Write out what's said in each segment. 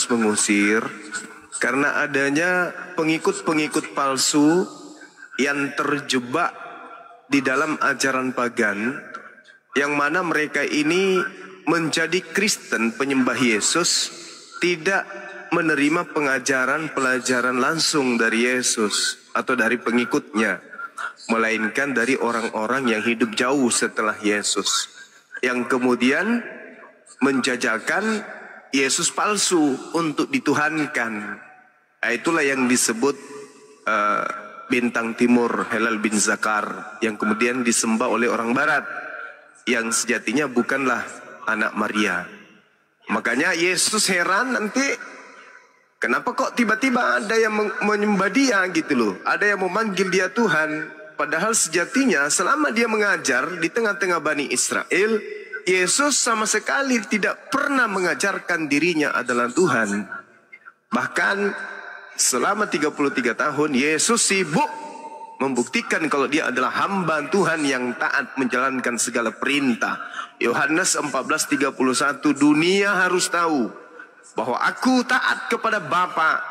Yesus mengusir? Karena adanya pengikut-pengikut palsu yang terjebak di dalam ajaran pagan, yang mana mereka ini menjadi Kristen penyembah Yesus, tidak menerima pelajaran langsung dari Yesus atau dari pengikutnya, melainkan dari orang-orang yang hidup jauh setelah Yesus, yang kemudian menjajakan Yesus palsu untuk dituhankan. Nah, itulah yang disebut bintang timur Helal bin Zakar, yang kemudian disembah oleh orang barat, yang sejatinya bukanlah anak Maria. Makanya Yesus heran nanti, kenapa kok tiba-tiba ada yang menyembah dia gitu loh. Ada yang memanggil dia Tuhan. Padahal sejatinya selama dia mengajar di tengah-tengah Bani Israel, Yesus sama sekali tidak pernah mengajarkan dirinya adalah Tuhan. Bahkan selama 33 tahun Yesus sibuk membuktikan kalau dia adalah hamba Tuhan yang taat menjalankan segala perintah. Yohanes 14:31, dunia harus tahu bahwa aku taat kepada Bapa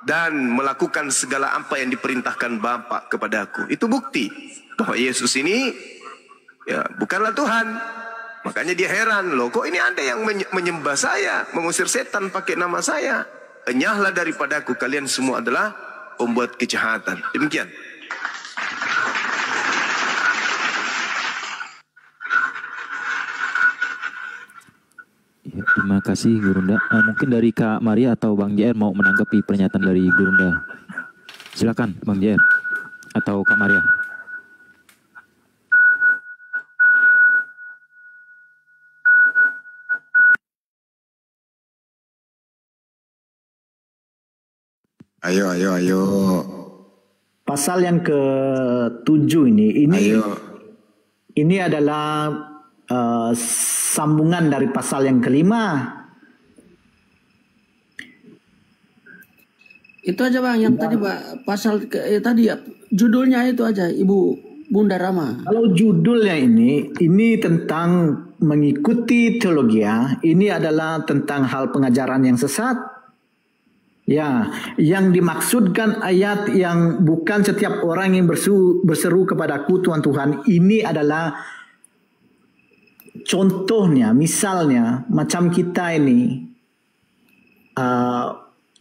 dan melakukan segala apa yang diperintahkan Bapa kepada aku. Itu bukti bahwa Yesus ini ya bukanlah Tuhan. Makanya dia heran, loh kok ini ada yang menyembah saya, mengusir setan pakai nama saya. Enyahlah daripadaku, kalian semua adalah pembuat kejahatan. Demikian. Ya, terima kasih Gurunda. Mungkin dari Kak Maria atau Bang JR mau menanggapi pernyataan dari Gurunda. Silakan Bang JR atau Kak Maria. Ayo. Pasal yang ke-7 ini adalah sambungan dari pasal yang ke-5. Itu aja Bang, yang tadi Pak, pasal tadi ya, judulnya itu aja, Ibu Bunda Rama. Kalau judulnya ini tentang mengikuti teologi, ini adalah tentang hal pengajaran yang sesat. Ya, yang dimaksudkan ayat yang bukan setiap orang yang berseru kepadaku Tuhan Tuhan, ini adalah contohnya, misalnya macam kita ini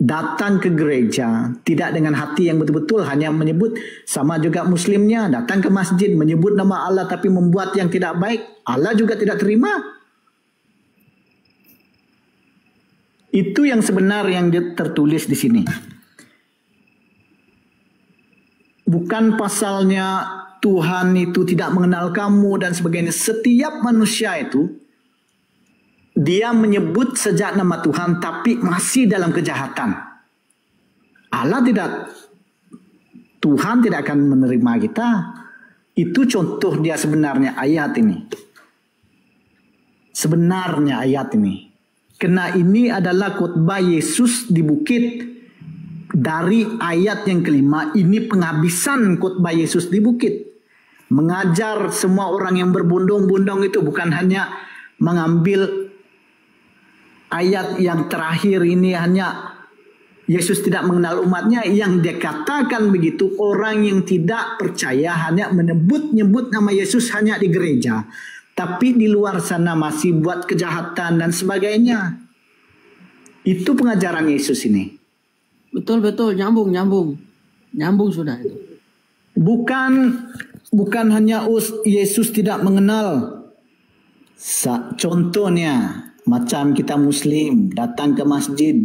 datang ke gereja tidak dengan hati yang betul-betul, hanya menyebut, sama juga muslimnya datang ke masjid menyebut nama Allah tapi membuat yang tidak baik, Allah juga tidak terima. Itu yang sebenar yang tertulis di sini. Bukan pasalnya Tuhan itu tidak mengenal kamu dan sebagainya. Setiap manusia itu dia menyebut sejak nama Tuhan tapi masih dalam kejahatan. Allah tidak, Tuhan tidak akan menerima kita. Itu contoh dia sebenarnya ayat ini. Sebenarnya ayat ini. Karena ini adalah khotbah Yesus di bukit. Dari ayat yang kelima, ini penghabisan khotbah Yesus di bukit. Mengajar semua orang yang berbondong-bondong itu, bukan hanya mengambil ayat yang terakhir ini hanya Yesus tidak mengenal umatnya. Yang dia katakan begitu, orang yang tidak percaya hanya menyebut-nyebut nama Yesus hanya di gereja. Tapi di luar sana masih buat kejahatan dan sebagainya. Itu pengajaran Yesus ini. Betul, nyambung sudah itu. Bukan hanya Yesus tidak mengenal. Contohnya macam kita Muslim datang ke masjid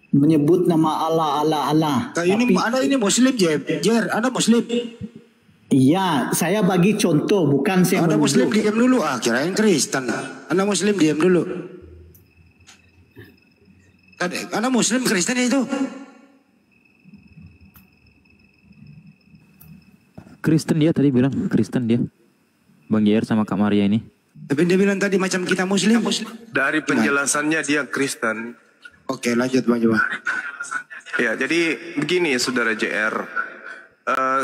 menyebut nama Allah. Ini Muslim, Jer, ada Muslim. Iya, saya bagi contoh, bukan saya ada menuduh. Muslim diam dulu, kirain Kristen. Ada Muslim diam dulu. Ada Muslim Kristen itu. Kristen dia tadi bilang, Kristen dia. Bang Jair sama Kak Maria ini. Tapi dia bilang tadi macam kita Muslim. Dari penjelasannya dia Kristen. Oke, lanjut Bang Jawa. Ya, jadi begini Saudara JR.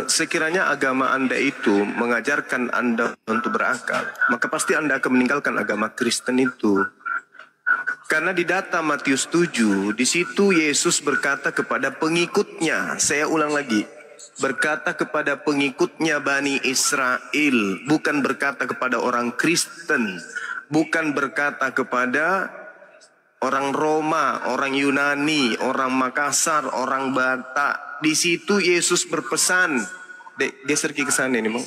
Sekiranya agama Anda itu mengajarkan Anda untuk berakal, maka pasti Anda akan meninggalkan agama Kristen itu. Karena di data Matius 7, di situ Yesus berkata kepada pengikutnya, saya ulang lagi, berkata kepada pengikutnya Bani Israel, bukan berkata kepada orang Kristen, bukan berkata kepada orang Roma, orang Yunani, orang Makassar, orang Batak. Di situ Yesus berpesan, geser ke sana ini, Bang.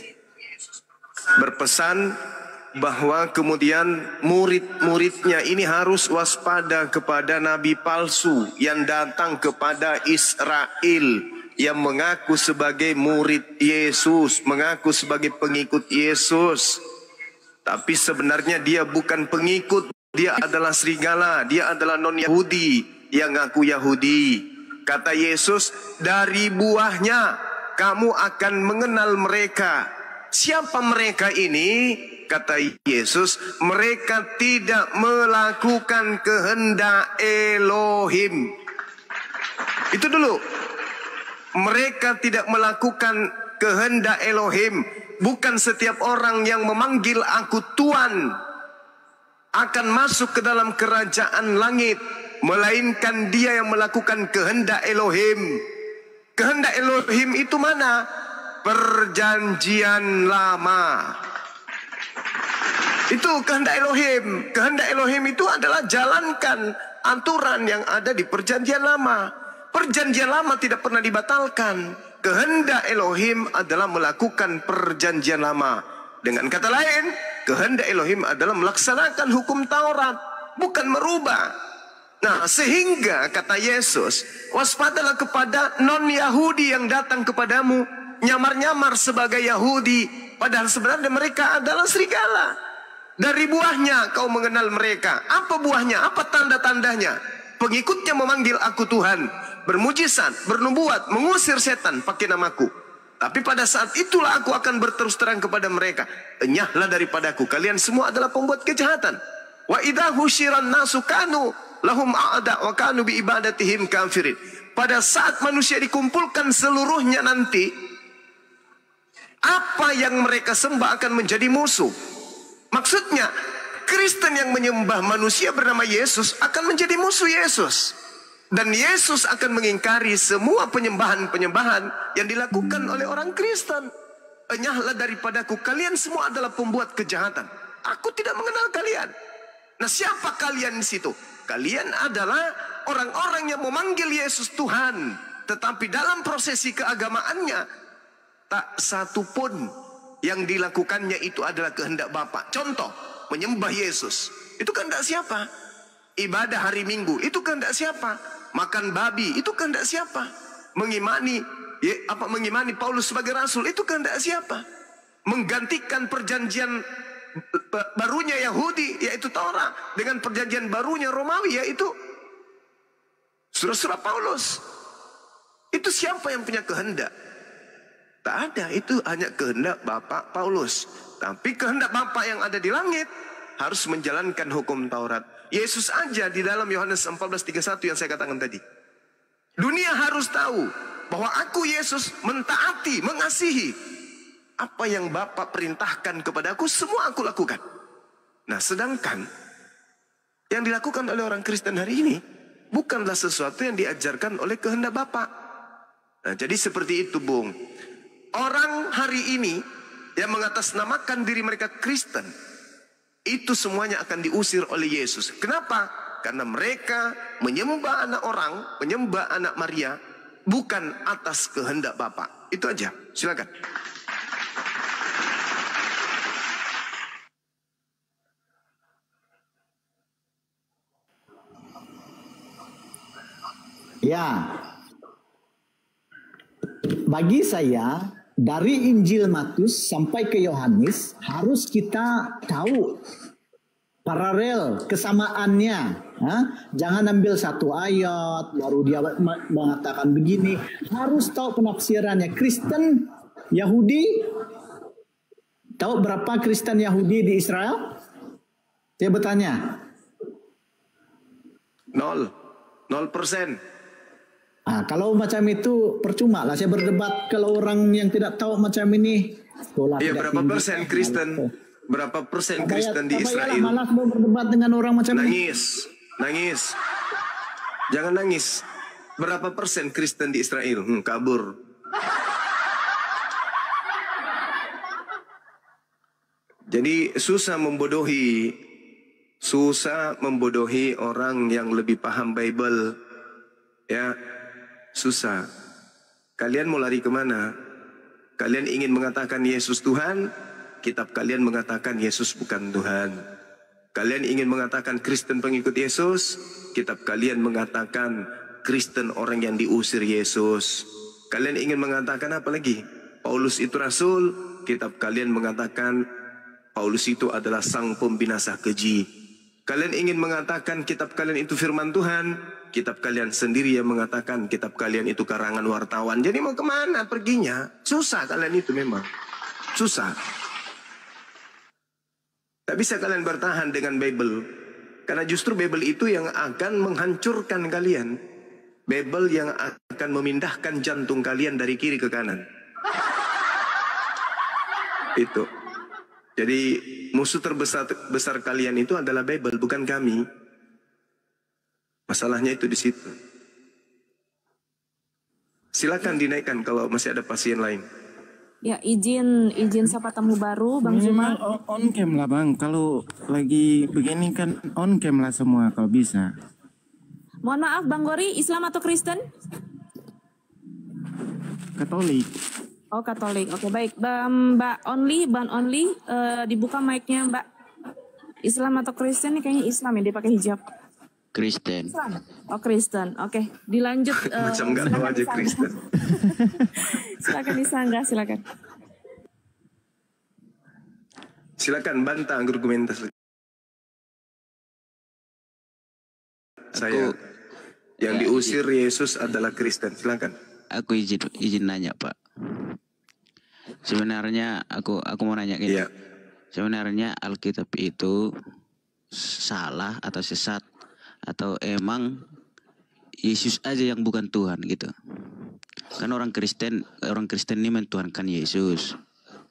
Berpesan bahwa kemudian murid-muridnya ini harus waspada kepada nabi palsu yang datang kepada Israel, yang mengaku sebagai murid Yesus, mengaku sebagai pengikut Yesus. Tapi sebenarnya dia bukan pengikut, dia adalah serigala, dia adalah non-Yahudi yang ngaku Yahudi. Kata Yesus, dari buahnya kamu akan mengenal mereka. Siapa mereka ini? Kata Yesus, mereka tidak melakukan kehendak Elohim. Itu dulu. Mereka tidak melakukan kehendak Elohim. Bukan setiap orang yang memanggil aku Tuhan akan masuk ke dalam kerajaan langit, melainkan dia yang melakukan kehendak Elohim. Kehendak Elohim itu mana? Perjanjian lama. Itu kehendak Elohim. Kehendak Elohim itu adalah jalankan aturan yang ada di perjanjian lama. Perjanjian lama tidak pernah dibatalkan. Kehendak Elohim adalah melakukan perjanjian lama. Dengan kata lain, kehendak Elohim adalah melaksanakan hukum Taurat, bukan merubah. Nah, sehingga kata Yesus, waspadalah kepada non-Yahudi yang datang kepadamu, nyamar-nyamar sebagai Yahudi, padahal sebenarnya mereka adalah serigala. Dari buahnya kau mengenal mereka. Apa buahnya? Apa tanda-tandanya? Pengikutnya memanggil aku Tuhan, bermujizat, bernubuat, mengusir setan pakai namaku. Tapi pada saat itulah aku akan berterus terang kepada mereka, enyahlah daripadaku, kalian semua adalah pembuat kejahatan. Wa idza husyiran nasu kanu lahum a'da wa kanu bi ibadatihim kafirin. Pada saat manusia dikumpulkan seluruhnya nanti, apa yang mereka sembah akan menjadi musuh. Maksudnya, Kristen yang menyembah manusia bernama Yesus akan menjadi musuh Yesus. Dan Yesus akan mengingkari semua penyembahan-penyembahan yang dilakukan oleh orang Kristen. Enyahlah daripadaku, kalian semua adalah pembuat kejahatan. Aku tidak mengenal kalian. Nah, siapa kalian di situ? Kalian adalah orang-orang yang memanggil Yesus Tuhan, tetapi dalam prosesi keagamaannya tak satu pun yang dilakukannya itu adalah kehendak Bapa. Contoh, menyembah Yesus, itu kehendak siapa? Ibadah hari Minggu, itu kehendak siapa? Makan babi, itu kehendak siapa? Mengimani Paulus sebagai rasul, itu kehendak siapa? Menggantikan perjanjian barunya Yahudi, yaitu Taurat, dengan perjanjian barunya Romawi, yaitu surah-surah Paulus. Itu siapa yang punya kehendak? Tak ada, itu hanya kehendak Bapak Paulus. Tapi kehendak Bapak yang ada di langit harus menjalankan hukum Taurat. Yesus aja di dalam Yohanes 14:31 yang saya katakan tadi. Dunia harus tahu bahwa aku Yesus mentaati, mengasihi. Apa yang Bapa perintahkan kepada aku, semua aku lakukan. Nah, sedangkan yang dilakukan oleh orang Kristen hari ini bukanlah sesuatu yang diajarkan oleh kehendak Bapa. Nah, jadi seperti itu, Bung. Orang hari ini yang mengatasnamakan diri mereka Kristen, itu semuanya akan diusir oleh Yesus. Kenapa? Karena mereka menyembah anak orang, menyembah anak Maria, bukan atas kehendak Bapa. Itu aja. Silakan. Ya, bagi saya dari Injil Matius sampai ke Yohanes harus kita tahu paralel kesamaannya. Jangan ambil satu ayat baru dia mengatakan begini. Harus tahu penafsirannya. Kristen Yahudi, tahu berapa Kristen Yahudi di Israel? Saya bertanya. 0%. Kalau macam itu percuma lah saya berdebat kalau orang yang tidak tahu macam ini. Iya, berapa persen Kristen? Berapa persen Kristen di Israel? Malas mau berdebat dengan orang macam nangis. Nangis. Jangan nangis. Berapa persen Kristen di Israel? Kabur. Jadi susah membodohi orang yang lebih paham Bible. Ya, susah. Kalian mau lari kemana? Kalian ingin mengatakan Yesus Tuhan, kitab kalian mengatakan Yesus bukan Tuhan. Kalian ingin mengatakan Kristen pengikut Yesus, kitab kalian mengatakan Kristen orang yang diusir Yesus. Kalian ingin mengatakan apa lagi? Paulus itu rasul, kitab kalian mengatakan Paulus itu adalah sang pembinasa keji. Kalian ingin mengatakan kitab kalian itu firman Tuhan, kitab kalian sendiri yang mengatakan kitab kalian itu karangan wartawan. Jadi mau kemana perginya? Susah kalian itu memang. Susah. Tak bisa kalian bertahan dengan Bible. Karena justru Bible itu yang akan menghancurkan kalian. Bible yang akan memindahkan jantung kalian dari kiri ke kanan. Itu. Jadi musuh terbesar kalian itu adalah Bible, bukan kami. Masalahnya itu di situ. Silakan dinaikkan kalau masih ada pasien lain. Ya, izin sapa tamu baru, Bang Zuma. On cam lah Bang, kalau lagi begini kan on cam lah semua kalau bisa. Mohon maaf Bang Gori, Islam atau Kristen? Katolik. Oh, Katolik. Oke, baik. Mbak Only, dibuka mic-nya, Mbak. Islam atau Kristen? Ini kayaknya Islam ya, dia pakai hijab. Kristen. Islam. Oh, Kristen. Oke, dilanjut. Macam nggak tahu aja Kristen. Silakan disanggah, silakan. Silakan bantah argumentasi. Saya yang diusir Yesus adalah Kristen. Silakan. Aku izin nanya Pak. Sebenarnya aku mau nanya gini. Iya. Sebenarnya Alkitab itu salah atau sesat atau emang Yesus aja yang bukan Tuhan gitu. Kan orang Kristen ini mentuhankan Yesus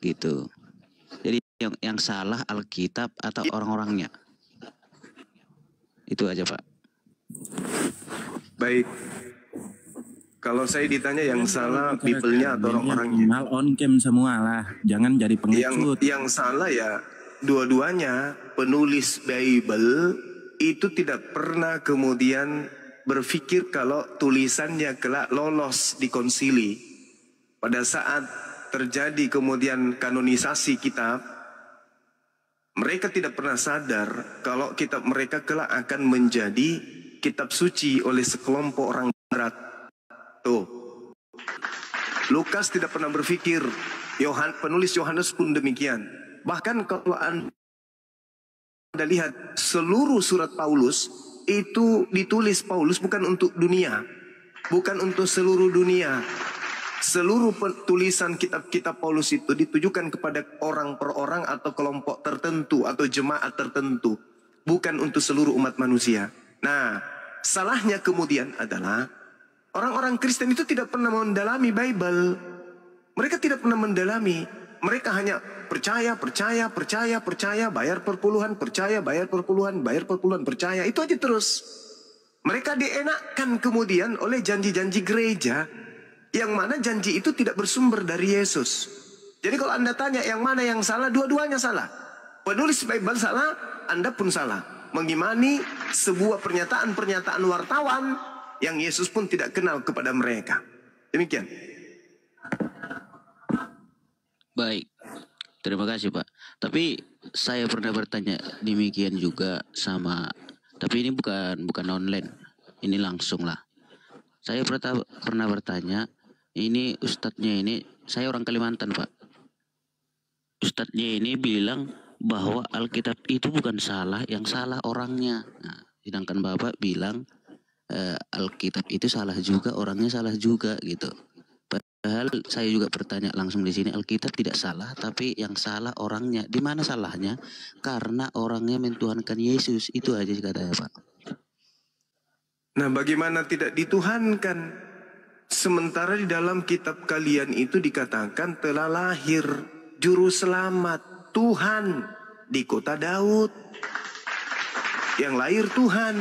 gitu. Jadi yang salah Alkitab atau orang-orangnya? Itu aja Pak. Baik. Kalau saya ditanya yang salah Bible-nya atau orang-orangnya? Mal on cam semua lah, jangan jadi pengecut. Yang salah ya dua-duanya. Penulis Bible itu tidak pernah kemudian berpikir kalau tulisannya kelak lolos di konsili. Pada saat terjadi kemudian kanonisasi kitab, mereka tidak pernah sadar kalau kitab mereka kelak akan menjadi kitab suci oleh sekelompok orang barat. Tuh, Lukas tidak pernah berpikir, penulis Yohanes pun demikian. Bahkan kalau Anda lihat seluruh surat Paulus itu ditulis Paulus bukan untuk dunia, bukan untuk seluruh dunia. Seluruh tulisan kitab-kitab Paulus itu ditujukan kepada orang per orang atau kelompok tertentu atau jemaat tertentu, bukan untuk seluruh umat manusia. Nah, salahnya kemudian adalah orang-orang Kristen itu tidak pernah mendalami Bible. Mereka tidak pernah mendalami. Mereka hanya percaya, bayar perpuluhan, bayar perpuluhan, percaya. Itu aja terus. Mereka dienakkan kemudian oleh janji-janji gereja, yang mana janji itu tidak bersumber dari Yesus. Jadi kalau Anda tanya yang mana yang salah, dua-duanya salah. Penulis Bible salah, Anda pun salah. Mengimani sebuah pernyataan-pernyataan wartawan yang Yesus pun tidak kenal kepada mereka. Demikian. Baik, terima kasih Pak. Tapi saya pernah bertanya demikian juga tapi ini bukan online, ini langsung lah. Saya pernah bertanya, ini ustadznya ini, saya orang Kalimantan Pak. Ustadznya ini bilang bahwa Alkitab itu bukan salah, yang salah orangnya. Nah, sedangkan Bapak bilang Alkitab itu salah juga, orangnya salah juga gitu. Padahal saya juga bertanya langsung di sini, Alkitab tidak salah, tapi yang salah orangnya. Di mana salahnya? Karena orangnya mentuhankan Yesus. Itu aja katanya Pak. Nah, bagaimana tidak dituhankan? Sementara di dalam kitab kalian itu dikatakan telah lahir juru selamat Tuhan di kota Daud. Yang lahir Tuhan.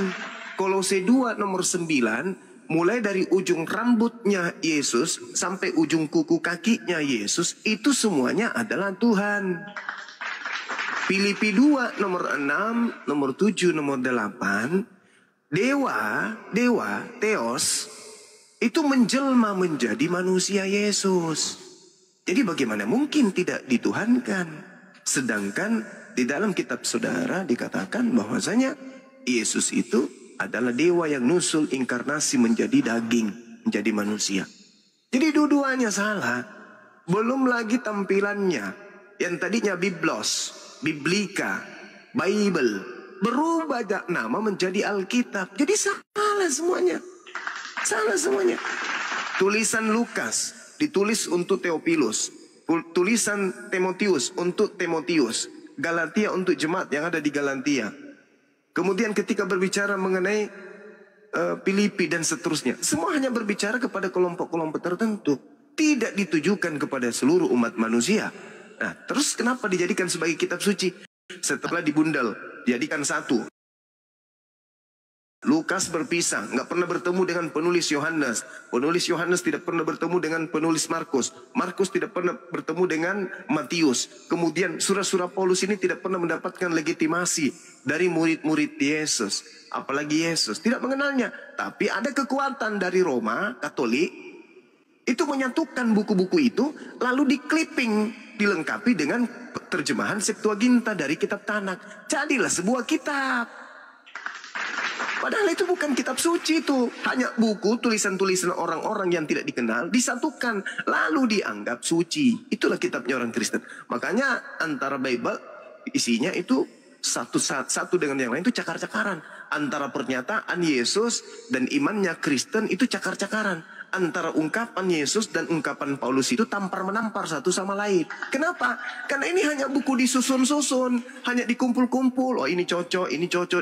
Kolose 2 nomor 9, mulai dari ujung rambutnya Yesus sampai ujung kuku kakinya Yesus, itu semuanya adalah Tuhan. Filipi 2 nomor 6, nomor 7, nomor 8, dewa, Theos, itu menjelma menjadi manusia Yesus. Jadi bagaimana mungkin tidak dituhankan? Sedangkan di dalam kitab saudara dikatakan bahwasanya Yesus itu adalah dewa yang nusul inkarnasi menjadi daging, menjadi manusia. Jadi dua-duanya salah. Belum lagi tampilannya yang tadinya Biblos, Biblika, Bible, berubah nama menjadi Alkitab. Jadi salah semuanya. Salah semuanya. Tulisan Lukas ditulis untuk Theophilus, tulisan Timotius untuk Timotius, Galatia untuk jemaat yang ada di Galatia. Kemudian ketika berbicara mengenai Filipi dan seterusnya, semua hanya berbicara kepada kelompok-kelompok tertentu, tidak ditujukan kepada seluruh umat manusia. Nah, terus kenapa dijadikan sebagai kitab suci? Setelah dibundel, dijadikan satu. Lukas berpisah, nggak pernah bertemu dengan penulis Yohanes. Penulis Yohanes tidak pernah bertemu dengan penulis Markus. Markus tidak pernah bertemu dengan Matius. Kemudian surat-surat Paulus ini tidak pernah mendapatkan legitimasi dari murid-murid Yesus. Apalagi Yesus tidak mengenalnya. Tapi ada kekuatan dari Roma Katolik itu menyatukan buku-buku itu, lalu di-clipping, dilengkapi dengan terjemahan Septuaginta dari kitab Tanak. Jadilah sebuah kitab. Padahal itu bukan kitab suci, itu hanya buku tulisan-tulisan orang-orang yang tidak dikenal disatukan lalu dianggap suci. Itulah kitabnya orang Kristen. Makanya antara Bible isinya itu satu dengan yang lain itu cakar-cakaran. Antara pernyataan Yesus dan imannya Kristen itu cakar-cakaran. Antara ungkapan Yesus dan ungkapan Paulus itu tampar-menampar satu sama lain. Kenapa? Karena ini hanya buku disusun-susun, hanya dikumpul-kumpul. Oh, ini cocok,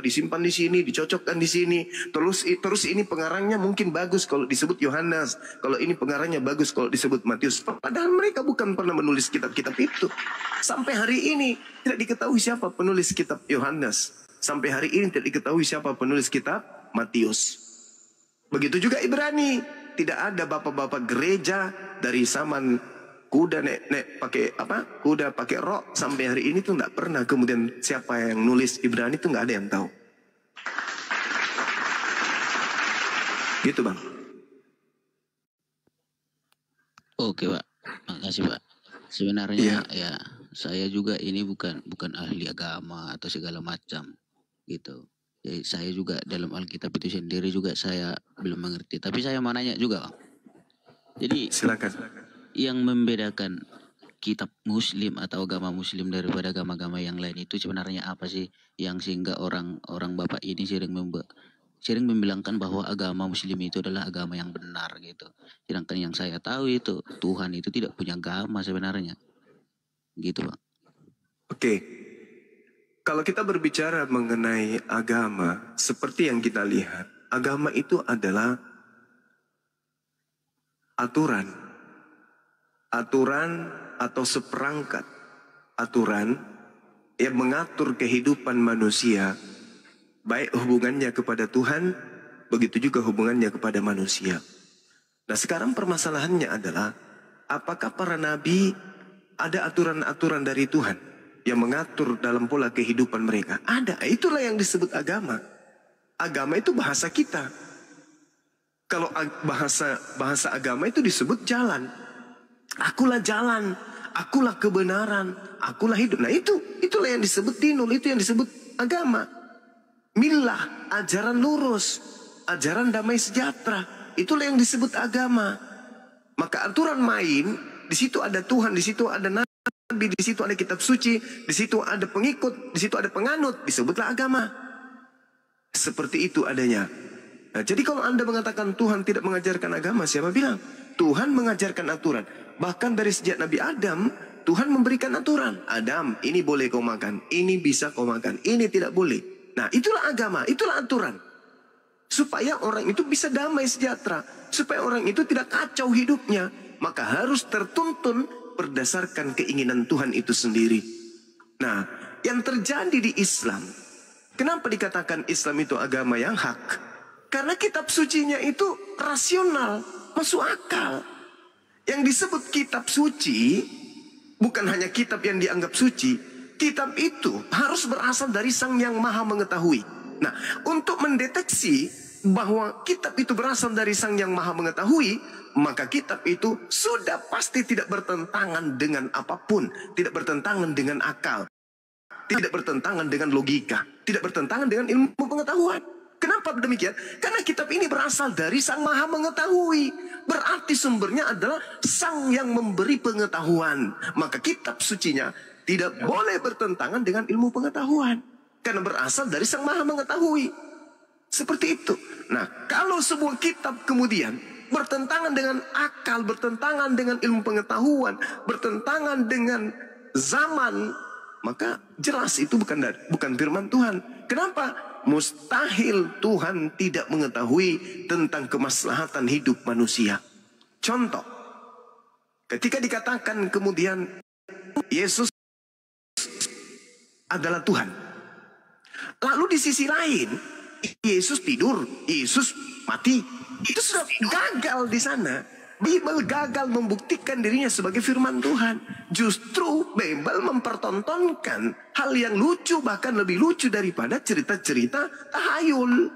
disimpan di sini, dicocokkan di sini. Terus ini pengarangnya mungkin bagus kalau disebut Yohanes. Kalau ini pengarangnya bagus kalau disebut Matius. Padahal mereka bukan pernah menulis kitab-kitab itu. Sampai hari ini tidak diketahui siapa penulis kitab Yohanes. Sampai hari ini tidak diketahui siapa penulis kitab Matius. Begitu juga Ibrani. Tidak ada bapak-bapak gereja dari zaman kuda kuda pakai rok sampai hari ini tuh nggak pernah. Kemudian siapa yang nulis Ibrani tuh nggak ada yang tahu. Gitu bang. Oke Pak, makasih Pak. Sebenarnya ya saya juga ini bukan ahli agama atau segala macam gitu. Jadi saya juga dalam Alkitab itu sendiri juga saya belum mengerti. Tapi saya mau nanya juga Bang. Jadi silakan. Yang membedakan kitab Muslim atau agama Muslim daripada agama-agama yang lain itu sebenarnya apa sih? Yang sehingga orang Bapak ini sering membilangkan bahwa agama Muslim itu adalah agama yang benar gitu. Sedangkan yang saya tahu itu Tuhan itu tidak punya agama sebenarnya. Gitu Bang. Oke. Kalau kita berbicara mengenai agama, seperti yang kita lihat, agama itu adalah aturan atau seperangkat aturan yang mengatur kehidupan manusia, baik hubungannya kepada Tuhan, begitu juga hubungannya kepada manusia. Nah sekarang permasalahannya adalah, apakah para nabi ada aturan-aturan dari Tuhan yang mengatur dalam pola kehidupan mereka? Ada. Itulah yang disebut agama. Agama itu bahasa kita. Kalau bahasa agama itu disebut jalan. Akulah jalan, akulah kebenaran, akulah hidup. Nah itulah yang disebut dinul, itu yang disebut agama. Millah, ajaran lurus, ajaran damai sejahtera, itulah yang disebut agama. Maka aturan main, di situ ada Tuhan, di situ ada nabi, di situ ada kitab suci, di situ ada pengikut, di situ ada penganut, disebutlah agama. Seperti itu adanya. Nah, jadi kalau Anda mengatakan Tuhan tidak mengajarkan agama, siapa bilang? Tuhan mengajarkan aturan. Bahkan dari sejak Nabi Adam, Tuhan memberikan aturan. Adam, ini boleh kau makan, ini bisa kau makan, ini tidak boleh. Nah, itulah agama, itulah aturan. Supaya orang itu bisa damai sejahtera, supaya orang itu tidak kacau hidupnya, maka harus tertuntun berdasarkan keinginan Tuhan itu sendiri. Nah, yang terjadi di Islam, kenapa dikatakan Islam itu agama yang hak? Karena kitab sucinya itu rasional, masuk akal. Yang disebut kitab suci bukan hanya kitab yang dianggap suci. Kitab itu harus berasal dari Sang Yang Maha Mengetahui. Nah, untuk mendeteksi bahwa kitab itu berasal dari Sang Yang Maha Mengetahui, maka kitab itu sudah pasti tidak bertentangan dengan apapun, tidak bertentangan dengan akal, tidak bertentangan dengan logika, tidak bertentangan dengan ilmu pengetahuan. Kenapa demikian? Karena kitab ini berasal dari Sang Maha Mengetahui. Berarti sumbernya adalah Sang yang memberi pengetahuan. Maka kitab sucinya tidak boleh bertentangan dengan ilmu pengetahuan. Karena berasal dari Sang Maha Mengetahui. Seperti itu. Nah, kalau sebuah kitab kemudian bertentangan dengan akal, bertentangan dengan ilmu pengetahuan, bertentangan dengan zaman, maka jelas itu bukan firman Tuhan. Kenapa? Mustahil Tuhan tidak mengetahui tentang kemaslahatan hidup manusia. Contoh, ketika dikatakan kemudian Yesus adalah Tuhan, lalu di sisi lain Yesus tidur, Yesus mati, itu sudah gagal di sana. Bible gagal membuktikan dirinya sebagai firman Tuhan. Justru Bible mempertontonkan hal yang lucu, bahkan lebih lucu daripada cerita-cerita tahayul.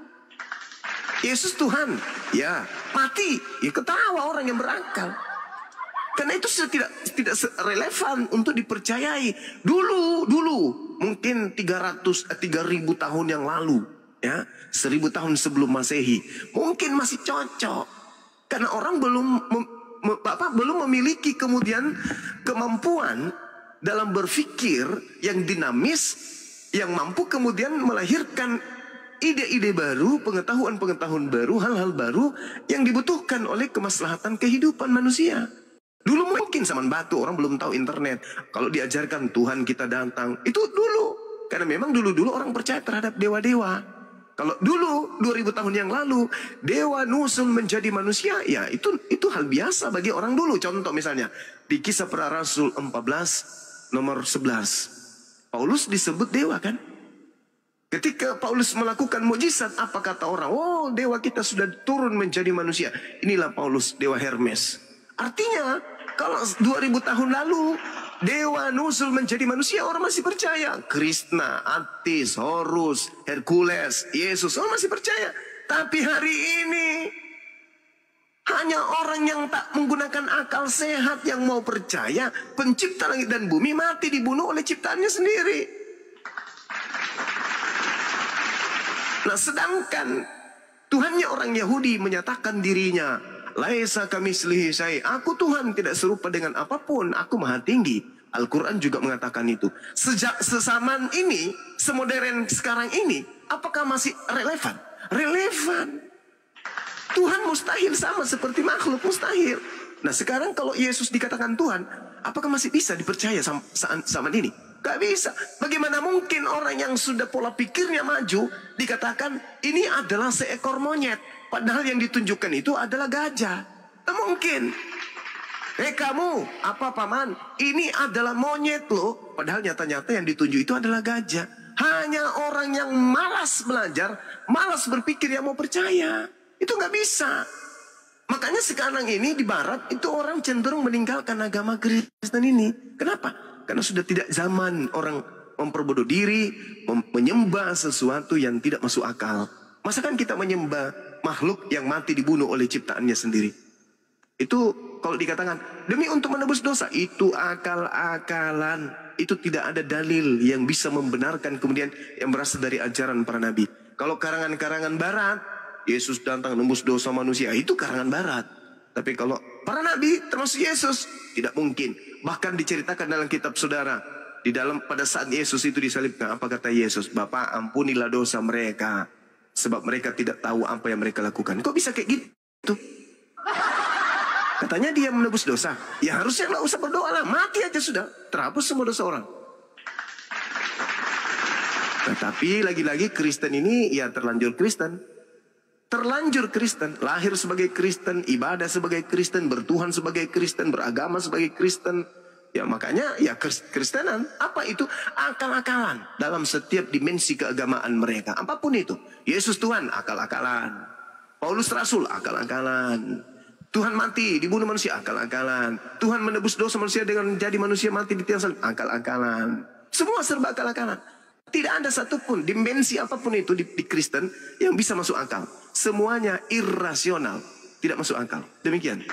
Yesus Tuhan, ya mati, ya ketawa orang yang berakal. Karena itu sudah tidak relevan untuk dipercayai. Dulu mungkin 3000 tahun yang lalu, ya 1000 tahun sebelum Masehi, mungkin masih cocok. Karena orang belum memiliki kemudian kemampuan dalam berpikir yang dinamis, yang mampu kemudian melahirkan ide-ide baru, pengetahuan-pengetahuan baru, hal-hal baru yang dibutuhkan oleh kemaslahatan kehidupan manusia. Dulu mungkin zaman batu, orang belum tahu internet. Kalau diajarkan Tuhan kita datang, itu dulu. Karena memang dulu-dulu orang percaya terhadap dewa-dewa. Kalau dulu 2000 tahun yang lalu dewa nusul menjadi manusia, ya itu hal biasa bagi orang dulu. Contoh misalnya di Kisah Para Rasul 14 nomor 11, Paulus disebut dewa kan? Ketika Paulus melakukan mukjizat, apa kata orang? Oh, dewa kita sudah turun menjadi manusia. Inilah Paulus, dewa Hermes. Artinya kalau 2000 tahun lalu dewa nusul menjadi manusia, orang masih percaya. Krishna, Attis, Horus, Hercules, Yesus, orang masih percaya. Tapi hari ini hanya orang yang tak menggunakan akal sehat yang mau percaya pencipta langit dan bumi mati dibunuh oleh ciptaannya sendiri. Nah, sedangkan Tuhannya orang Yahudi menyatakan dirinya, Laisa kamitslihi syai', aku Tuhan tidak serupa dengan apapun, aku maha tinggi. Al-Quran juga mengatakan itu. Sejak sesaman ini, semodern sekarang ini, apakah masih relevan? Relevan. Tuhan mustahil sama seperti makhluk, mustahil. Nah sekarang kalau Yesus dikatakan Tuhan, apakah masih bisa dipercaya zaman ini? Gak bisa. Bagaimana mungkin orang yang sudah pola pikirnya maju dikatakan ini adalah seekor monyet, padahal yang ditunjukkan itu adalah gajah? Tak mungkin. Kamu, apa paman? Ini adalah monyet loh, padahal nyata-nyata yang ditunjuk itu adalah gajah. Hanya orang yang malas belajar, malas berpikir yang mau percaya. Itu gak bisa. Makanya sekarang ini di barat itu orang cenderung meninggalkan agama Kristen ini. Kenapa? Karena sudah tidak zaman orang memperbodoh diri, menyembah sesuatu yang tidak masuk akal. Masa kan kita menyembah makhluk yang mati dibunuh oleh ciptaannya sendiri? Itu kalau dikatakan demi untuk menebus dosa, itu akal-akalan. Itu tidak ada dalil yang bisa membenarkan kemudian yang berasal dari ajaran para nabi. Kalau karangan-karangan barat, Yesus datang menembus dosa manusia, itu karangan barat. Tapi kalau para nabi termasuk Yesus, tidak mungkin. Bahkan diceritakan dalam kitab saudara, di dalam pada saat Yesus itu disalibkan, apa kata Yesus? Bapa, ampunilah dosa mereka, sebab mereka tidak tahu apa yang mereka lakukan. Kok bisa kayak gitu? Katanya dia menebus dosa. Ya harusnya nggak usah berdoa lah, mati aja sudah, terhapus semua dosa orang. Nah, tapi lagi-lagi Kristen ini ya terlanjur Kristen. Terlanjur Kristen, lahir sebagai Kristen, ibadah sebagai Kristen, bertuhan sebagai Kristen, beragama sebagai Kristen. Ya makanya ya Kristenan, apa itu? Akal-akalan dalam setiap dimensi keagamaan mereka. Apapun itu. Yesus Tuhan, akal-akalan. Paulus Rasul, akal-akalan. Tuhan mati, dibunuh manusia, akal-akalan. Tuhan menebus dosa manusia dengan jadi manusia mati di tiang salib, akal-akalan. Semua serba akal-akalan. Tidak ada satupun dimensi apapun itu di Kristen yang bisa masuk akal. Semuanya irrasional, tidak masuk akal. Demikian.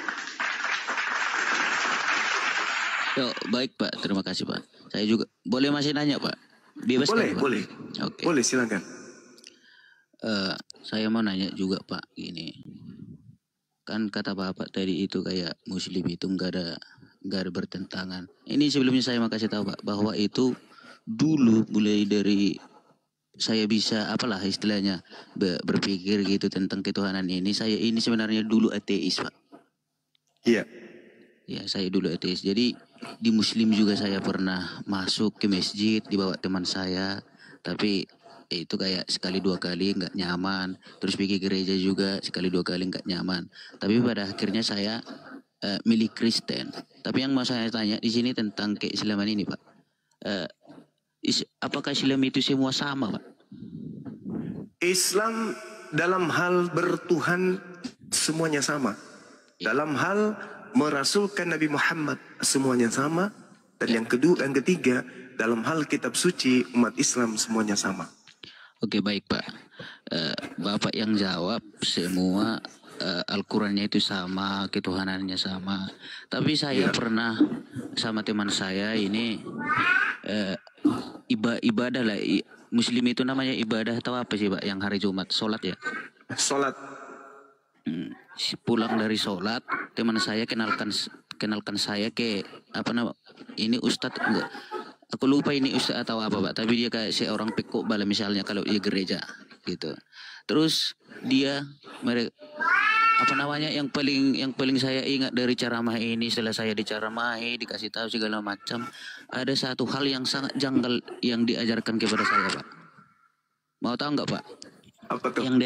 Yo, baik Pak, terima kasih Pak. Saya juga boleh masih nanya Pak? Bebas Boleh, kan, Pak? boleh. Oke. Boleh, silakan. Saya mau nanya juga Pak, gini. Kan kata Bapak tadi itu kayak Muslim itu nggak ada bertentangan. Ini sebelumnya saya mau kasih tahu Pak bahwa itu dulu mulai dari saya bisa apalah istilahnya berpikir gitu tentang ketuhanan ini. Saya ini sebenarnya dulu ateis Pak. Iya. Ya, saya dulu ateis. Jadi di Muslim juga saya pernah masuk ke masjid dibawa teman saya, tapi itu kayak sekali dua kali nggak nyaman. Terus pergi gereja juga sekali dua kali nggak nyaman. Tapi pada akhirnya saya milih Kristen. Tapi yang mau saya tanya di sini tentang keislaman ini Pak. Apakah Islam itu semua sama Pak? Islam dalam hal bertuhan semuanya sama. Dalam hal merasulkan Nabi Muhammad semuanya sama. Dan yang kedua, yang ketiga, dalam hal kitab suci umat Islam semuanya sama. Oke, baik Pak. Bapak yang jawab semua Al-Qurannya itu sama, ketuhanannya sama. Tapi saya pernah sama teman saya ini ibadah lah. Muslim itu namanya ibadah atau apa sih Pak? Yang hari Jumat, sholat ya? Sholat. Pulang dari sholat, teman saya kenalkan saya ke apa nama? Ini Ustadz enggak? Aku lupa ini Ustadz atau apa Pak. Tapi dia kayak seorang pekok bala misalnya kalau di gereja gitu. Terus dia apa namanya yang paling saya ingat dari ceramah ini, setelah saya diceramahi dikasih tahu segala macam, ada satu hal yang sangat janggal yang diajarkan kepada saya Pak. Mau tahu nggak Pak? Apa tuh? Yang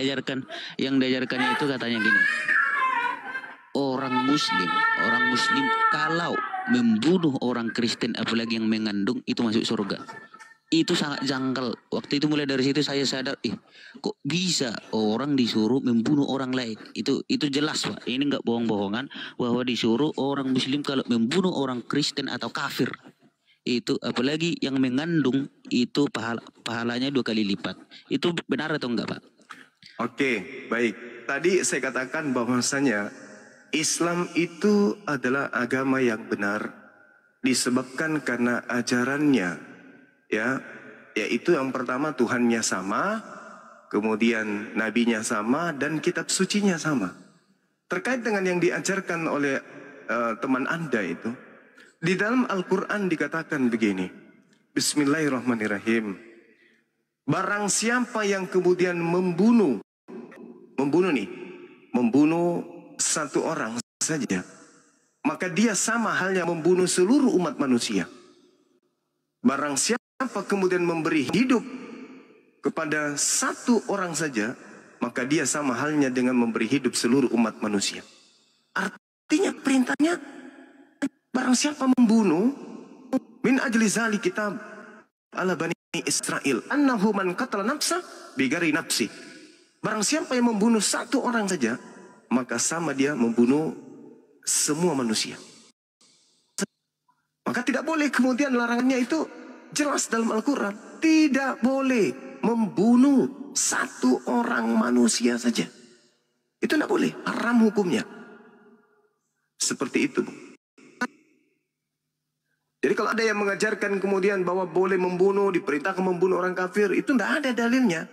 diajarkannya itu katanya gini. Orang Muslim kalau membunuh orang Kristen apalagi yang mengandung itu masuk surga. Itu sangat janggal. Waktu itu mulai dari situ saya sadar, kok bisa orang disuruh membunuh orang lain? Itu jelas Pak. Ini nggak bohong-bohongan bahwa disuruh orang Muslim kalau membunuh orang Kristen atau kafir. Itu apalagi yang mengandung itu pahalanya 2 kali lipat. Itu benar atau enggak Pak? Oke, baik. Tadi saya katakan bahwasanya Islam itu adalah agama yang benar disebabkan karena ajarannya, ya, yaitu yang pertama Tuhannya sama, kemudian nabinya sama, dan kitab sucinya sama. Terkait dengan yang diajarkan oleh teman Anda itu, di dalam Al-Quran dikatakan begini, Bismillahirrahmanirrahim. Barang siapa yang kemudian membunuh satu orang saja, maka dia sama halnya membunuh seluruh umat manusia. Barang siapa kemudian memberi hidup kepada satu orang saja, maka dia sama halnya dengan memberi hidup seluruh umat manusia. Artinya perintahnya, barang siapa membunuh, min ajli zali kitab ala bani Israel annahu man qatala nafsa bigari nafsi. Barang siapa yang membunuh satu orang saja, maka sama dia membunuh semua manusia. Maka tidak boleh kemudian larangannya itu jelas dalam Al-Quran. Tidak boleh membunuh satu orang manusia saja. Itu tidak boleh, haram hukumnya. Seperti itu. Jadi kalau ada yang mengajarkan kemudian bahwa boleh membunuh, diperintahkan membunuh orang kafir, itu tidak ada dalilnya.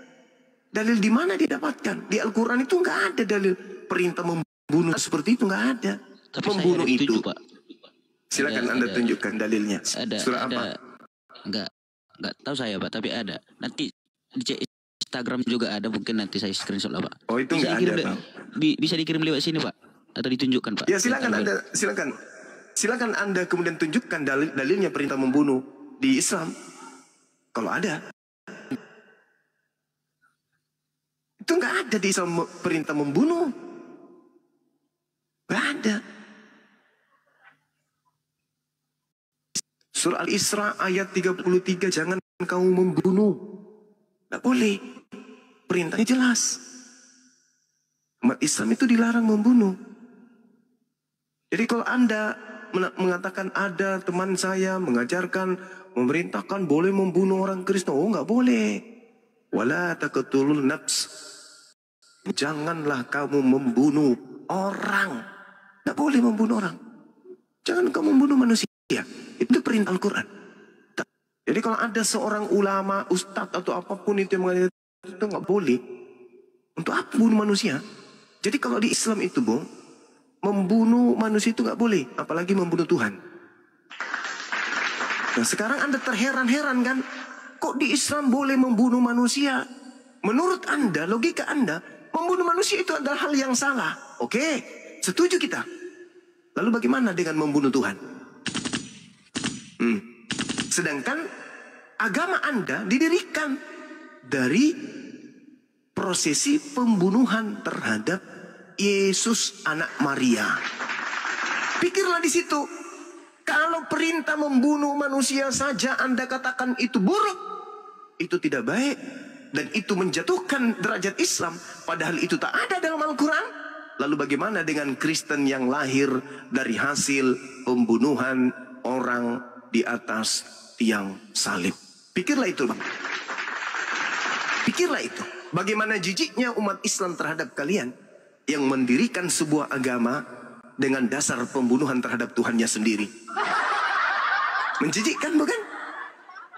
Dalil di mana didapatkan? Di Al-Quran itu nggak ada dalil perintah membunuh seperti itu, nggak ada. Tapi membunuh saya itu, Pak. silakan Anda tunjukkan dalilnya. Surah apa? Nggak tahu saya Pak, tapi ada. Nanti di Instagram juga ada, mungkin nanti saya screenshot lah Pak. Oh itu nggak ada. Bisa dikirim lewat sini Pak, atau ditunjukkan Pak? Ya silakan Anda, silakan Anda kemudian tunjukkan dalilnya perintah membunuh di Islam. Kalau ada. Itu nggak ada di Islam perintah membunuh. Nggak ada. Surah Al-Isra ayat 33, jangan kau membunuh. Nggak boleh. Perintahnya jelas. Umat Islam itu dilarang membunuh. Jadi kalau Anda mengatakan ada teman saya mengajarkan, memerintahkan boleh membunuh orang Kristen. Oh, nggak boleh. Wala taqtulun nafs. Janganlah kamu membunuh orang. Nggak boleh membunuh orang. Jangan kamu membunuh manusia. Itu perintah Al-Quran. Jadi kalau ada seorang ulama, ustadz atau apapun itu yang mengatakan itu nggak boleh. Untuk apa bunuh manusia? Jadi kalau di Islam itu, Bung, membunuh manusia itu nggak boleh, apalagi membunuh Tuhan. Nah sekarang Anda terheran-heran kan, kok di Islam boleh membunuh manusia? Menurut Anda, logika Anda, membunuh manusia itu adalah hal yang salah. Oke, setuju kita. Lalu bagaimana dengan membunuh Tuhan? Sedangkan agama Anda didirikan dari prosesi pembunuhan terhadap Yesus anak Maria. Pikirlah di situ. Kalau perintah membunuh manusia saja Anda katakan itu buruk, itu tidak baik, dan itu menjatuhkan derajat Islam, padahal itu tak ada dalam Al-Quran. Lalu bagaimana dengan Kristen yang lahir dari hasil pembunuhan orang di atas tiang salib? Pikirlah itu, Bang. Pikirlah itu. Bagaimana jijiknya umat Islam terhadap kalian yang mendirikan sebuah agama dengan dasar pembunuhan terhadap Tuhannya sendiri. Menjijikkan, bukan?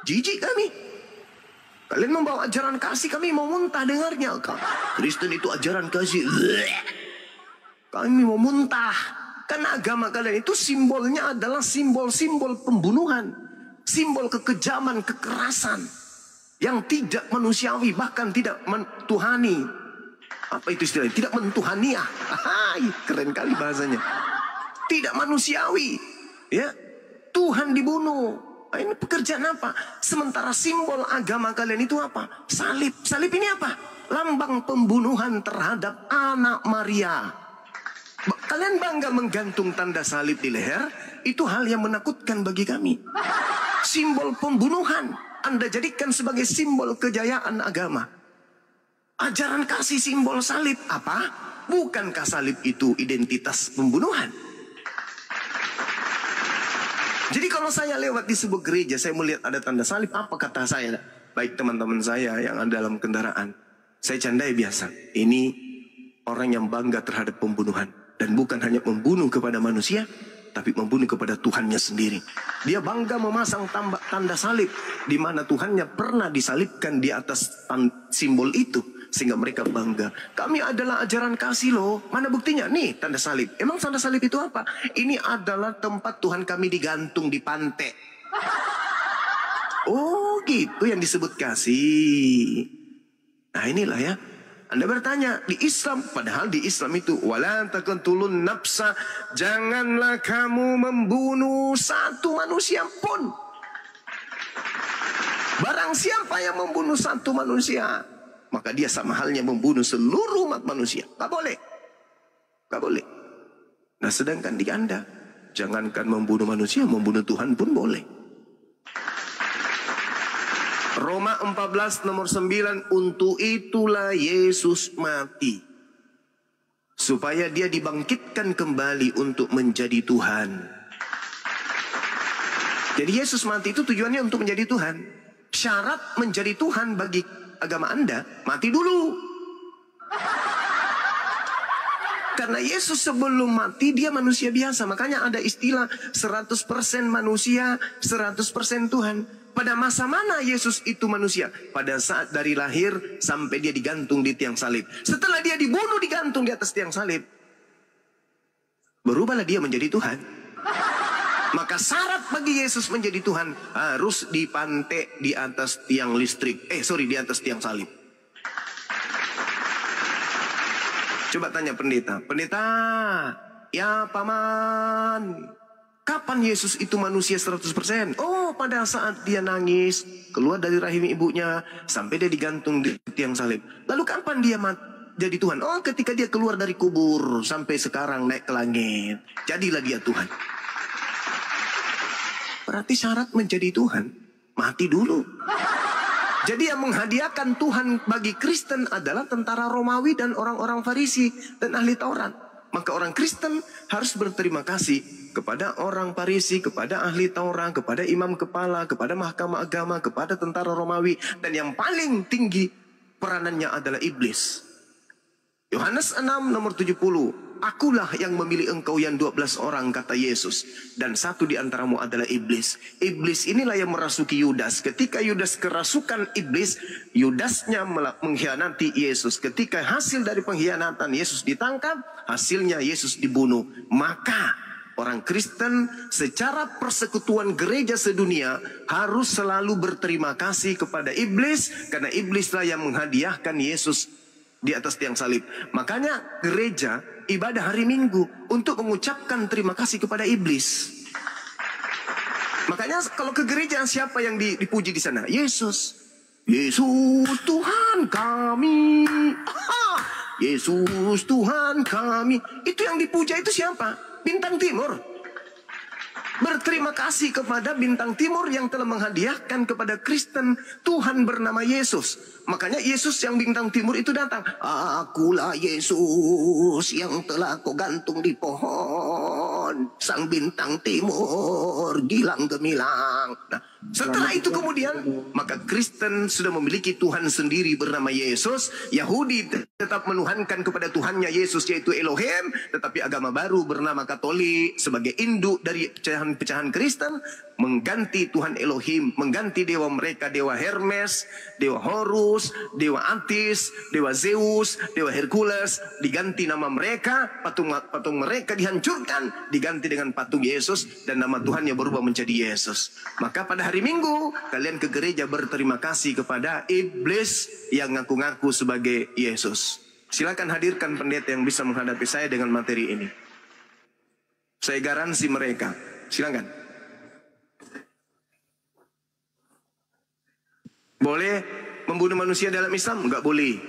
Jijik kami. Kalian membawa ajaran kasih, kami mau muntah dengarnya. Kristen itu ajaran kasih. Kami mau muntah. Karena agama kalian itu simbolnya adalah simbol-simbol pembunuhan. Simbol kekejaman, kekerasan. Yang tidak manusiawi, bahkan tidak mentuhani. Apa itu istilahnya? Tidak mentuhaniah. Keren kali bahasanya. Tidak manusiawi. Ya, Tuhan dibunuh. Nah, ini pekerjaan apa? Sementara simbol agama kalian itu apa? Salib. Salib ini apa? Lambang pembunuhan terhadap anak Maria. Kalian bangga menggantung tanda salib di leher? Itu hal yang menakutkan bagi kami. Simbol pembunuhan Anda jadikan sebagai simbol kejayaan agama. Ajaran kasih simbol salib apa? Bukankah salib itu identitas pembunuhan? Jadi kalau saya lewat di sebuah gereja, saya melihat ada tanda salib, apa kata saya? Baik teman-teman saya yang ada dalam kendaraan, saya candai biasa. Ini orang yang bangga terhadap pembunuhan. Dan bukan hanya membunuh kepada manusia, tapi membunuh kepada Tuhannya sendiri. Dia bangga memasang tanda salib, di mana Tuhannya pernah disalibkan di atas simbol itu. Sehingga mereka bangga. Kami adalah ajaran kasih loh. Mana buktinya? Nih tanda salib. Emang tanda salib itu apa? Ini adalah tempat Tuhan kami digantung di pantai. Oh gitu yang disebut kasih. Nah inilah ya. Anda bertanya di Islam, padahal di Islam itu wala taqtulun nafsa, janganlah kamu membunuh satu manusia pun. Barang siapa yang membunuh satu manusia, maka dia sama halnya membunuh seluruh umat manusia. Gak boleh. Gak boleh. Nah sedangkan di Anda, jangankan membunuh manusia, membunuh Tuhan pun boleh. Roma 14 nomor 9, untuk itulah Yesus mati, supaya dia dibangkitkan kembali untuk menjadi Tuhan. Jadi Yesus mati itu tujuannya untuk menjadi Tuhan. Syarat menjadi Tuhan bagi agama Anda, mati dulu. Karena Yesus sebelum mati dia manusia biasa. Makanya ada istilah 100% manusia, 100% Tuhan. Pada masa mana Yesus itu manusia? Pada saat dari lahir sampai dia digantung di tiang salib. Setelah dia dibunuh digantung di atas tiang salib, berubahlah dia menjadi Tuhan. Maka syarat bagi Yesus menjadi Tuhan harus dipantek di atas tiang listrik. Di atas tiang salib. Coba tanya pendeta. Pendeta, ya paman, kapan Yesus itu manusia 100%? Oh, pada saat dia nangis, keluar dari rahim ibunya, sampai dia digantung di tiang salib. Lalu kapan dia jadi Tuhan? Oh, ketika dia keluar dari kubur, sampai sekarang naik ke langit. Jadilah dia Tuhan. Berarti syarat menjadi Tuhan, mati dulu. Jadi yang menghadiahkan Tuhan bagi Kristen adalah tentara Romawi dan orang-orang Farisi dan ahli Taurat. Maka orang Kristen harus berterima kasih kepada orang Farisi, kepada ahli Taurat, kepada imam kepala, kepada mahkamah agama, kepada tentara Romawi. Dan yang paling tinggi peranannya adalah iblis. Yohanes 6 nomor 70. Akulah yang memilih engkau yang 12 orang, kata Yesus. Dan satu di antaramu adalah iblis. Iblis inilah yang merasuki Yudas. Ketika Yudas kerasukan iblis, Yudasnya mengkhianati Yesus. Ketika hasil dari pengkhianatan Yesus ditangkap, hasilnya Yesus dibunuh. Maka orang Kristen secara persekutuan gereja sedunia harus selalu berterima kasih kepada iblis. Karena iblislah yang menghadiahkan Yesus di atas tiang salib. Makanya gereja ibadah hari Minggu untuk mengucapkan terima kasih kepada iblis. Makanya kalau ke gereja siapa yang dipuji di sana? Yesus. Yesus Tuhan kami. Yesus Tuhan kami. Itu yang dipuja itu siapa? Bintang Timur. Berterima kasih kepada Bintang Timur yang telah menghadiahkan kepada Kristen Tuhan bernama Yesus. Makanya Yesus yang Bintang Timur itu datang. Akulah Yesus yang telah kau gantung di pohon. Sang Bintang Timur gilang gemilang. Nah, setelah itu kemudian maka Kristen sudah memiliki Tuhan sendiri bernama Yesus. Yahudi tetap menuhankan kepada Tuhannya Yesus yaitu Elohim. Tetapi agama baru bernama Katolik sebagai induk dari pecahan Kristen mengganti Tuhan Elohim, mengganti dewa mereka, dewa Hermes, dewa Horus, dewa Antis, dewa Zeus, dewa Hercules, diganti nama mereka, patung mereka dihancurkan, diganti dengan patung Yesus dan nama Tuhannya berubah menjadi Yesus. Maka pada hari Minggu kalian ke gereja berterima kasih kepada iblis yang ngaku-ngaku sebagai Yesus. Silakan hadirkan pendeta yang bisa menghadapi saya dengan materi ini. Saya garansi mereka. Silakan. Boleh membunuh manusia dalam Islam? Enggak boleh.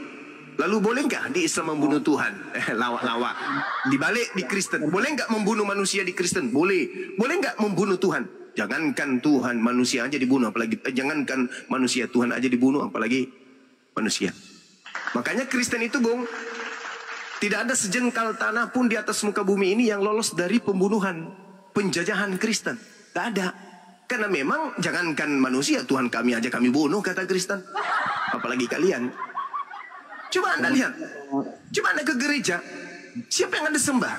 Lalu boleh enggak di Islam membunuh Tuhan? Lawak-lawak. Dibalik di Kristen. Boleh enggak membunuh manusia di Kristen? Boleh. Boleh enggak membunuh Tuhan? Jangankan Tuhan, manusia aja dibunuh. Apalagi jangankan manusia, Tuhan aja dibunuh. Apalagi manusia. Makanya Kristen itu, Bung, tidak ada sejengkal tanah pun di atas muka bumi ini yang lolos dari pembunuhan, penjajahan Kristen. Tidak ada. Karena memang jangankan manusia, Tuhan kami aja kami bunuh, kata Kristen. Apalagi kalian. Coba Anda lihat. Coba Anda ke gereja. Siapa yang Anda sembah?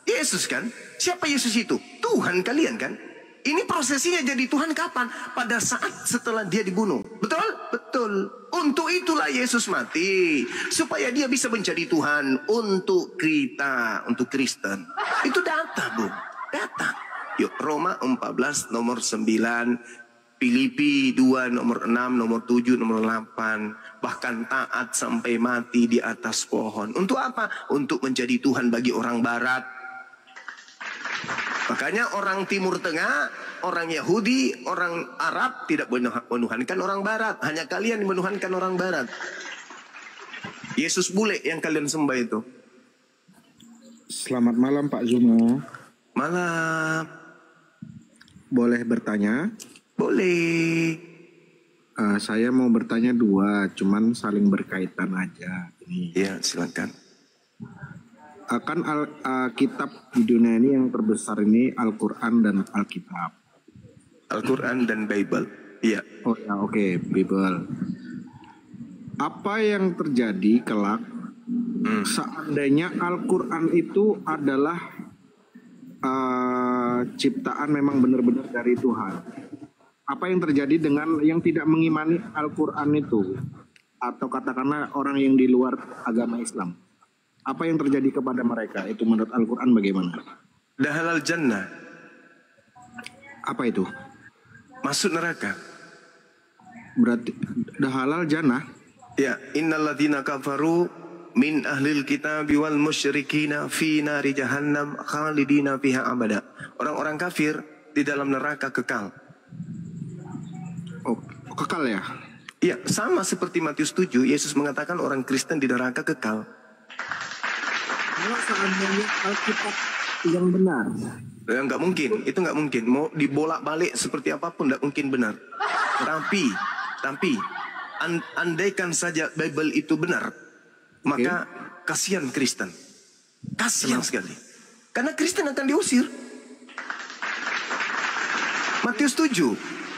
Yesus kan? Siapa Yesus itu? Tuhan kalian kan? Ini prosesinya jadi Tuhan kapan? Pada saat setelah dia dibunuh. Betul? Betul. Untuk itulah Yesus mati. Supaya dia bisa menjadi Tuhan untuk kita, untuk Kristen. Itu data, Bu. Data. Yuk, Roma 14 nomor 9, Filipi 2 nomor 6, nomor 7, nomor 8. Bahkan taat sampai mati di atas pohon. Untuk apa? Untuk menjadi Tuhan bagi orang barat. Makanya orang Timur Tengah, orang Yahudi, orang Arab tidak menuhankan orang barat. Hanya kalian yang menuhankan orang barat. Yesus bule yang kalian sembah itu. Selamat malam Pak Zumo. Malam. Boleh bertanya? Boleh. Saya mau bertanya dua, cuman saling berkaitan aja. Iya, silakan. Kitab di dunia ini yang terbesar ini Al-Quran dan Alkitab. Al-Quran dan Bible. Iya. Oh ya, oke, Bible. Apa yang terjadi kelak seandainya Al-Quran itu adalah ciptaan memang benar-benar dari Tuhan? Apa yang terjadi dengan yang tidak mengimani Al-Quran itu? Atau katakanlah orang yang di luar agama Islam? Apa yang terjadi kepada mereka? Itu menurut Al-Quran bagaimana? Dahalal jannah. Apa itu? Masuk neraka. Berarti dahalal jannah? Ya, innalladzina kafaru min ahlil kitab wal musyrikina fi nari jahannam khalidina fiha abada. Orang-orang kafir di dalam neraka kekal. Oh, kekal ya? Iya, sama seperti Matius 7, Yesus mengatakan orang Kristen di neraka kekal. Kalau seandainya Alkitab yang benar, nggak mungkin, itu nggak mungkin. Mau dibolak-balik seperti apapun nggak mungkin benar. Tapi andaikan saja Bible itu benar, maka kasihan Kristen. Kasihan sekali. Karena Kristen akan diusir. Matius 7.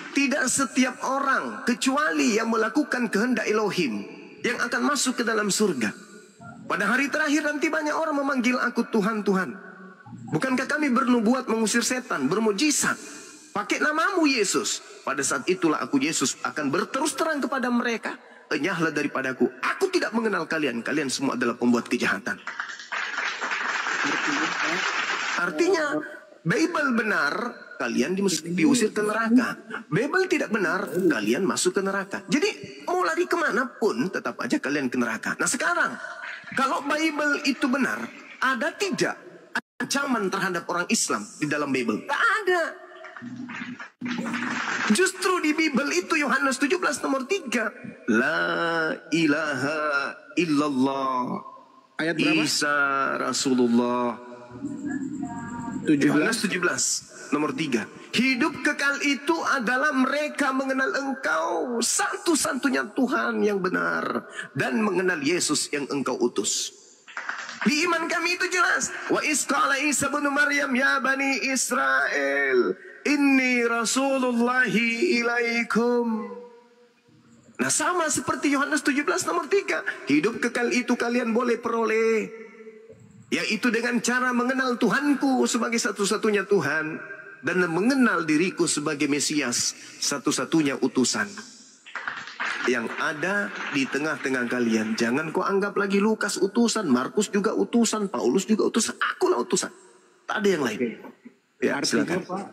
Tidak setiap orang kecuali yang melakukan kehendak Elohim yang akan masuk ke dalam surga. Pada hari terakhir nanti banyak orang memanggil aku Tuhan, Tuhan. Bukankah kami bernubuat mengusir setan, bermujizat, pakai namamu Yesus? Pada saat itulah aku Yesus akan berterus terang kepada mereka, enyahlah daripadaku, aku tidak mengenal kalian. Kalian semua adalah pembuat kejahatan. Artinya Bible benar, kalian diusir ke neraka. Bible tidak benar, kalian masuk ke neraka. Jadi mau lari kemanapun tetap aja kalian ke neraka. Nah sekarang, kalau Bible itu benar, ada tidak ancaman terhadap orang Islam di dalam Bible? Tak ada. Justru di Bible itu Yohanes 17 nomor 3. La ilaha illallah. Ayat berapa? Isa Rasulullah. 17. Yohanes 17 nomor 3. Hidup kekal itu adalah mereka mengenal Engkau satu-satunya Tuhan yang benar dan mengenal Yesus yang Engkau utus. Di iman kami itu jelas. Wa isqala Isa bin Maryam ya bani Israel, inni rasulullahi ilaikum. Nah sama seperti Yohanes 17 nomor 3. Hidup kekal itu kalian boleh peroleh, yaitu dengan cara mengenal Tuhanku sebagai satu-satunya Tuhan dan mengenal diriku sebagai Mesias, satu-satunya utusan yang ada di tengah-tengah kalian. Jangan kau anggap lagi Lukas utusan, Markus juga utusan, Paulus juga utusan. Akulah utusan, tak ada yang lain. Ya, Artinya silakan. Pak,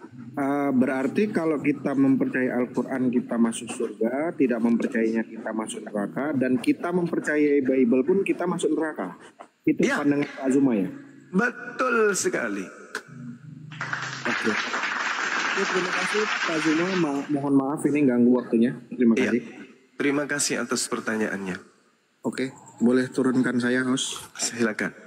berarti kalau kita mempercayai Al-Quran kita masuk surga, tidak mempercayainya kita masuk neraka, dan kita mempercayai Bible pun kita masuk neraka. Itu Ya. pandangan Pak Azuma ya? Betul sekali. Oke. Oke, terima kasih Pak Azuma. Mohon maaf ini ganggu waktunya. Terima Iya. kasih. Terima kasih atas pertanyaannya. Oke, boleh turunkan saya, host. Silakan.